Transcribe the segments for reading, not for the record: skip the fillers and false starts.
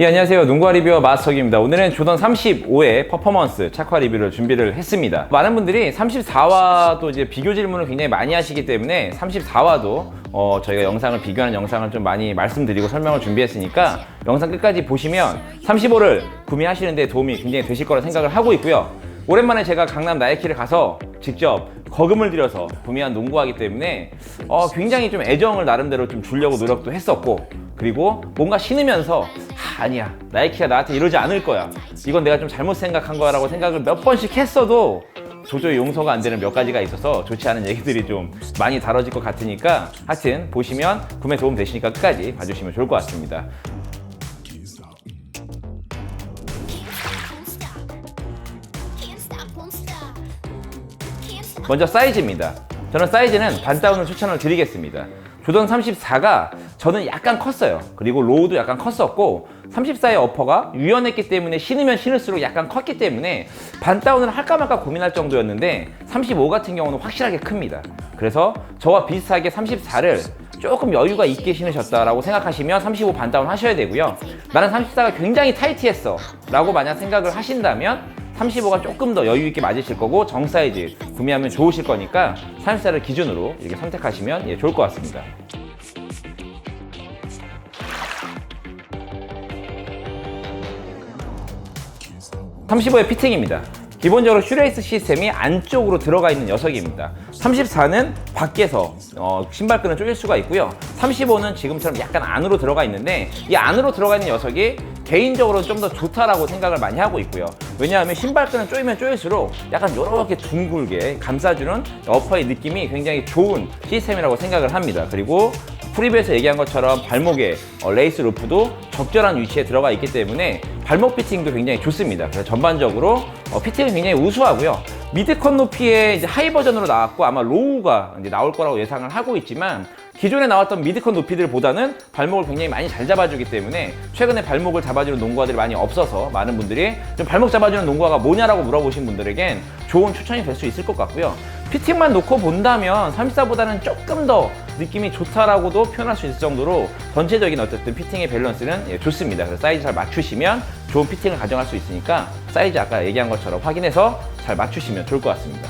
예, 안녕하세요. 농구화 리뷰어 마스터기입니다. 오늘은 조던 35의 퍼포먼스 착화 리뷰를 준비를 했습니다. 많은 분들이 34와도 이제 비교 질문을 굉장히 많이 하시기 때문에 34와도 저희가 영상을 비교하는 영상을 좀 많이 말씀드리고 설명을 준비했으니까 영상 끝까지 보시면 35를 구매하시는 데 도움이 굉장히 되실 거라 생각을 하고 있고요. 오랜만에 제가 강남 나이키를 가서 직접 거금을 들여서 구매한 농구화이기 때문에 굉장히 좀 애정을 나름대로 좀 주려고 노력도 했었고, 그리고 뭔가 신으면서 아니야, 나이키가 나한테 이러지 않을 거야, 이건 내가 좀 잘못 생각한 거야 라고 생각을 몇 번씩 했어도 도저히 용서가 안 되는 몇 가지가 있어서 좋지 않은 얘기들이 좀 많이 다뤄질 것 같으니까 하여튼 보시면 구매 도움 되시니까 끝까지 봐주시면 좋을 것 같습니다. 먼저 사이즈입니다. 저는 사이즈는 반다운을 추천을 드리겠습니다. 조던 34가 저는 약간 컸어요. 그리고 로우도 약간 컸었고 34의 어퍼가 유연했기 때문에 신으면 신을수록 약간 컸기 때문에 반다운을 할까 말까 고민할 정도였는데 35 같은 경우는 확실하게 큽니다. 그래서 저와 비슷하게 34를 조금 여유가 있게 신으셨다라고 생각하시면 35 반다운 하셔야 되고요. 나는 34가 굉장히 타이트했어 라고 만약 생각을 하신다면 35가 조금 더 여유 있게 맞으실 거고 정 사이즈 구매하면 좋으실 거니까 34를 기준으로 이렇게 선택하시면 좋을 것 같습니다. (35의) 피팅입니다. 기본적으로 슈레이스 시스템이 안쪽으로 들어가 있는 녀석입니다. 34는 밖에서 신발끈을 조일 수가 있고요. 35는 지금처럼 약간 안으로 들어가 있는데 이 안으로 들어가 있는 녀석이 개인적으로 좀 더 좋다라고 생각을 많이 하고 있고요. 왜냐하면 신발끈을 조이면 조일수록 약간 이렇게 둥글게 감싸주는 어퍼의 느낌이 굉장히 좋은 시스템이라고 생각을 합니다. 그리고 프리뷰에서 얘기한 것처럼 발목에 레이스 루프도 적절한 위치에 들어가 있기 때문에 발목 피팅도 굉장히 좋습니다. 그래서 전반적으로 피팅은 굉장히 우수하고요. 미드컷 높이의 이제 하이 버전으로 나왔고 아마 로우가 이제 나올 거라고 예상을 하고 있지만 기존에 나왔던 미드컷 높이들보다는 발목을 굉장히 많이 잘 잡아주기 때문에 최근에 발목을 잡아주는 농구화들이 많이 없어서 많은 분들이 좀 발목 잡아주는 농구화가 뭐냐라고 물어보신 분들에겐 좋은 추천이 될 수 있을 것 같고요. 피팅만 놓고 본다면 34보다는 조금 더 느낌이 좋다라고도 표현할 수 있을 정도로 전체적인 어쨌든 피팅의 밸런스는 좋습니다. 그래서 사이즈 잘 맞추시면 좋은 피팅을 가져갈 수 있으니까 사이즈 아까 얘기한 것처럼 확인해서 잘 맞추시면 좋을 것 같습니다.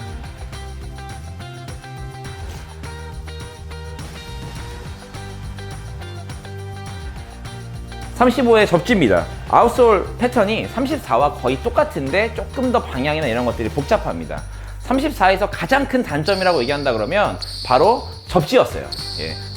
(35의) 접지입니다. 아웃솔 패턴이 34와 거의 똑같은데 조금 더 방향이나 이런 것들이 복잡합니다. 34에서 가장 큰 단점이라고 얘기한다 그러면 바로 접지였어요.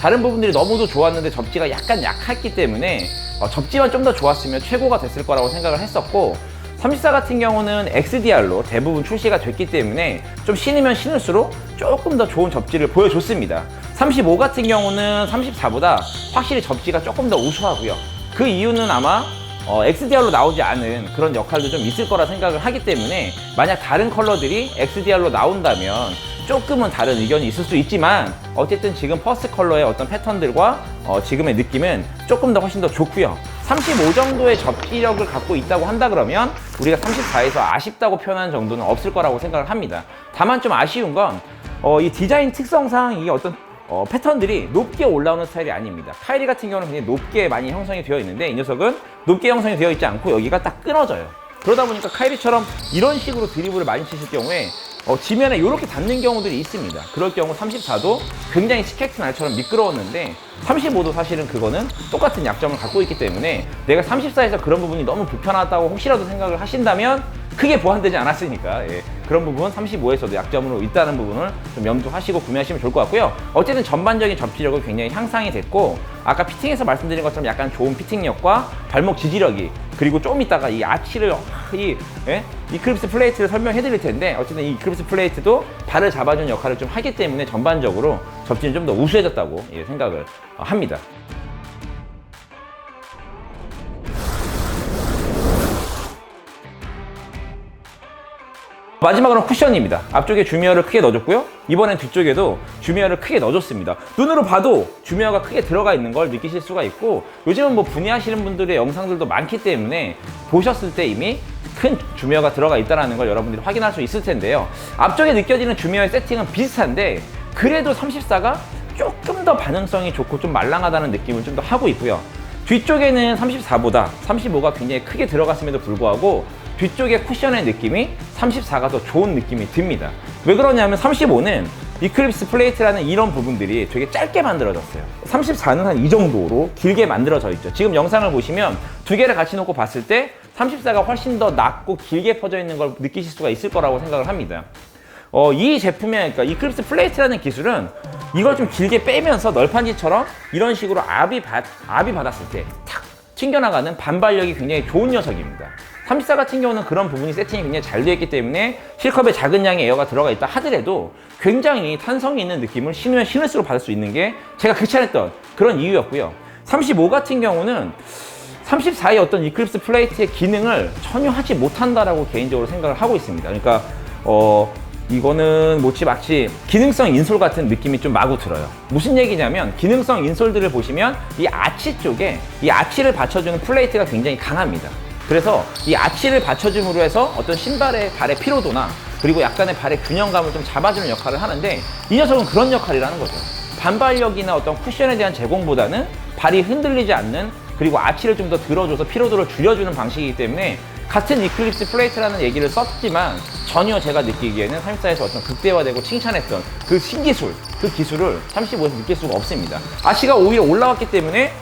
다른 부분들이 너무도 좋았는데 접지가 약간 약했기 때문에 접지만 좀 더 좋았으면 최고가 됐을 거라고 생각을 했었고 34 같은 경우는 XDR로 대부분 출시가 됐기 때문에 좀 신으면 신을수록 조금 더 좋은 접지를 보여줬습니다. 35 같은 경우는 34보다 확실히 접지가 조금 더 우수하고요. 그 이유는 아마 XDR로 나오지 않은 그런 역할도 좀 있을 거라 생각을 하기 때문에 만약 다른 컬러들이 XDR로 나온다면 조금은 다른 의견이 있을 수 있지만 어쨌든 지금 퍼스트 컬러의 어떤 패턴들과 지금의 느낌은 조금 더 훨씬 더 좋고요. 35 정도의 접지력을 갖고 있다고 한다 그러면 우리가 34에서 아쉽다고 표현하는 정도는 없을 거라고 생각을 합니다. 다만 좀 아쉬운 건 이 디자인 특성상 이게 어떤 패턴들이 높게 올라오는 스타일이 아닙니다. 카이리 같은 경우는 굉장히 높게 많이 형성이 되어 있는데 이 녀석은 높게 형성이 되어 있지 않고 여기가 딱 끊어져요. 그러다 보니까 카이리처럼 이런 식으로 드리블을 많이 치실 경우에 지면에 이렇게 닿는 경우들이 있습니다. 그럴 경우 34도 굉장히 스케이트 날처럼 미끄러웠는데 35도 사실은 그거는 똑같은 약점을 갖고 있기 때문에 내가 34에서 그런 부분이 너무 불편하다고 혹시라도 생각을 하신다면 크게 보완되지 않았으니까 그런 부분 35에서도 약점으로 있다는 부분을 좀 염두하시고 구매하시면 좋을 것 같고요. 어쨌든 전반적인 접지력은 굉장히 향상이 됐고 아까 피팅에서 말씀드린 것처럼 약간 좋은 피팅력과 발목 지지력이 그리고 좀 이따가 이 아치를 이클립스 플레이트를 설명해 드릴 텐데 어쨌든 이 이클립스 플레이트도 발을 잡아주는 역할을 좀 하기 때문에 전반적으로 접지는 좀 더 우수해졌다고 생각을 합니다. 마지막으로 쿠션입니다. 앞쪽에 주미어를 크게 넣어줬고요. 이번엔 뒤쪽에도 주미어를 크게 넣어줬습니다. 눈으로 봐도 주미어가 크게 들어가 있는 걸 느끼실 수가 있고 요즘은 뭐 분해하시는 분들의 영상들도 많기 때문에 보셨을 때 이미 큰 주미어가 들어가 있다는 걸 여러분들이 확인할 수 있을 텐데요. 앞쪽에 느껴지는 주미어의 세팅은 비슷한데 그래도 34가 조금 더 반응성이 좋고 좀 말랑하다는 느낌을 좀 더 하고 있고요. 뒤쪽에는 34보다 35가 굉장히 크게 들어갔음에도 불구하고 뒤쪽의 쿠션의 느낌이 34가 더 좋은 느낌이 듭니다. 왜 그러냐면 35는 이클립스 플레이트라는 이런 부분들이 되게 짧게 만들어졌어요. 34는 한 이 정도로 길게 만들어져 있죠. 지금 영상을 보시면 두 개를 같이 놓고 봤을 때 34가 훨씬 더 낮고 길게 퍼져 있는 걸 느끼실 수가 있을 거라고 생각을 합니다. 이 제품의 그러니까 이클립스 플레이트라는 기술은 이걸 좀 길게 빼면서 널판지처럼 이런 식으로 압이 받았을 때 탁 튕겨나가는 반발력이 굉장히 좋은 녀석입니다. 34 같은 경우는 그런 부분이 세팅이 굉장히 잘 되어 있기 때문에 실컵에 작은 양의 에어가 들어가 있다 하더라도 굉장히 탄성이 있는 느낌을 신으면 신을수록 받을 수 있는 게 제가 극찬했던 그런 이유였고요. 35 같은 경우는 34의 어떤 이클립스 플레이트의 기능을 전혀 하지 못한다라고 개인적으로 생각을 하고 있습니다. 그러니까 이거는 마치 기능성 인솔 같은 느낌이 좀 마구 들어요. 무슨 얘기냐면 기능성 인솔들을 보시면 이 아치 쪽에 이 아치를 받쳐주는 플레이트가 굉장히 강합니다. 그래서 이 아치를 받쳐줌으로 해서 어떤 신발의 발의 피로도나 그리고 약간의 발의 균형감을 좀 잡아주는 역할을 하는데 이 녀석은 그런 역할이라는 거죠. 반발력이나 어떤 쿠션에 대한 제공보다는 발이 흔들리지 않는 그리고 아치를 좀 더 들어줘서 피로도를 줄여주는 방식이기 때문에 같은 이클립스 플레이트라는 얘기를 썼지만 전혀 제가 느끼기에는 34에서 어떤 극대화되고 칭찬했던 그 신기술, 그 기술을 35에서 느낄 수가 없습니다. 아치가 오히려 올라왔기 때문에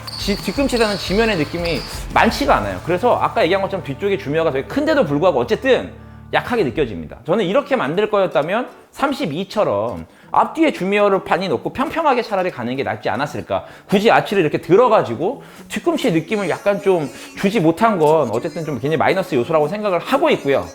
뒤꿈치라는 지면의 느낌이 많지가 않아요. 그래서 아까 얘기한 것처럼 뒤쪽에 주미어가 되게 큰데도 불구하고 어쨌든 약하게 느껴집니다. 저는 이렇게 만들 거였다면 32처럼 앞뒤에 주미어를 판이 놓고 평평하게 차라리 가는 게 낫지 않았을까. 굳이 아치를 이렇게 들어가지고 뒤꿈치의 느낌을 약간 좀 주지 못한 건 어쨌든 좀 굉장히 마이너스 요소라고 생각을 하고 있고요.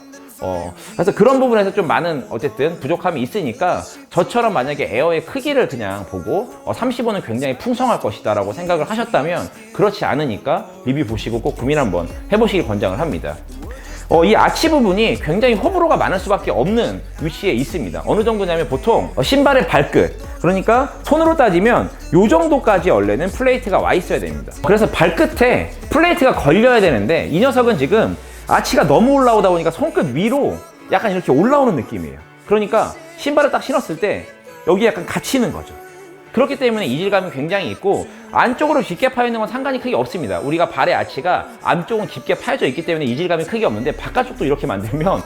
그래서 그런 부분에서 좀 많은 어쨌든 부족함이 있으니까 저처럼 만약에 에어의 크기를 그냥 보고 35는 굉장히 풍성할 것이다 라고 생각을 하셨다면 그렇지 않으니까 리뷰 보시고 꼭 고민 한번 해보시길 권장을 합니다. 이 아치 부분이 굉장히 호불호가 많을 수밖에 없는 위치에 있습니다. 어느 정도냐면 보통 신발의 발끝, 그러니까 손으로 따지면 이 정도까지 원래는 플레이트가 와 있어야 됩니다. 그래서 발끝에 플레이트가 걸려야 되는데 이 녀석은 지금 아치가 너무 올라오다 보니까 손끝 위로 약간 이렇게 올라오는 느낌이에요. 그러니까 신발을 딱 신었을 때 여기 약간 갇히는 거죠. 그렇기 때문에 이질감이 굉장히 있고 안쪽으로 깊게 파여있는 건 상관이 크게 없습니다. 우리가 발의 아치가 안쪽은 깊게 파여져 있기 때문에 이질감이 크게 없는데 바깥쪽도 이렇게 만들면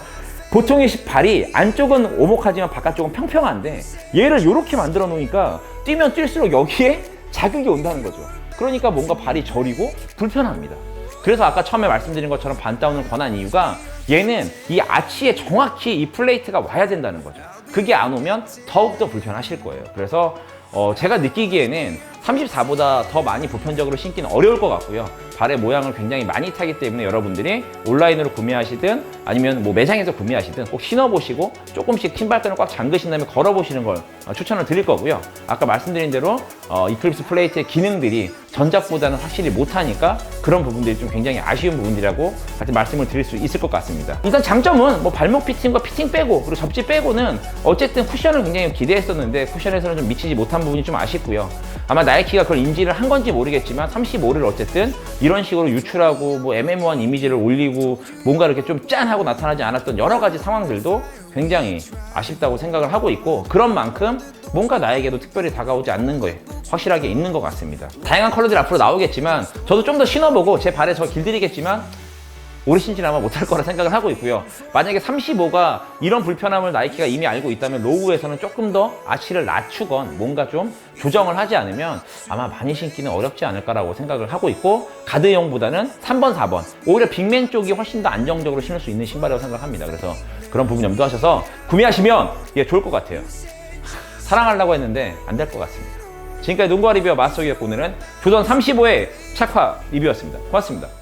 보통의 발이 안쪽은 오목하지만 바깥쪽은 평평한데 얘를 이렇게 만들어 놓으니까 뛰면 뛸수록 여기에 자극이 온다는 거죠. 그러니까 뭔가 발이 저리고 불편합니다. 그래서 아까 처음에 말씀드린 것처럼 반다운을 권한 이유가 얘는 이 아치에 정확히 이 플레이트가 와야 된다는 거죠. 그게 안 오면 더욱더 불편하실 거예요. 그래서 제가 느끼기에는 34보다 더 많이 보편적으로 신기는 어려울 것 같고요. 발의 모양을 굉장히 많이 타기 때문에 여러분들이 온라인으로 구매하시든 아니면 뭐 매장에서 구매하시든 꼭 신어보시고 조금씩 신발끈을 꽉 잠그신 다음에 걸어보시는 걸 추천을 드릴 거고요. 아까 말씀드린 대로 이클립스 플레이트의 기능들이 전작보다는 확실히 못하니까 그런 부분들이 좀 굉장히 아쉬운 부분이라고 같은 말씀을 드릴 수 있을 것 같습니다. 일단 장점은 뭐 발목 피팅과 피팅 빼고 그리고 접지 빼고는 어쨌든 쿠션을 굉장히 기대했었는데 쿠션에서는 좀 미치지 못한 부분이 좀 아쉽고요. 아마 나이키가 그걸 인지를 한 건지 모르겠지만 35를 어쨌든 이런 식으로 유출하고 뭐 애매모호한 이미지를 올리고 뭔가 이렇게 좀 짠하고 나타나지 않았던 여러 가지 상황들도 굉장히 아쉽다고 생각을 하고 있고 그런 만큼 뭔가 나에게도 특별히 다가오지 않는 거에 확실하게 있는 것 같습니다. 다양한 컬러들이 앞으로 나오겠지만 저도 좀 더 신어보고 제 발에 저 길들이겠지만 오래 신지는 아마 못할 거라 생각을 하고 있고요. 만약에 35가 이런 불편함을 나이키가 이미 알고 있다면 로우에서는 조금 더 아치를 낮추건 뭔가 좀 조정을 하지 않으면 아마 많이 신기는 어렵지 않을까라고 생각을 하고 있고 가드형보다는 3번, 4번 오히려 빅맨 쪽이 훨씬 더 안정적으로 신을 수 있는 신발이라고 생각합니다. 그래서 그런 부분 염두하셔서 구매하시면 좋을 것 같아요. 사랑하려고 했는데 안 될 것 같습니다. 지금까지 농구와 리뷰와 마스터기였고 오늘은 조던 35의 착화 리뷰였습니다. 고맙습니다.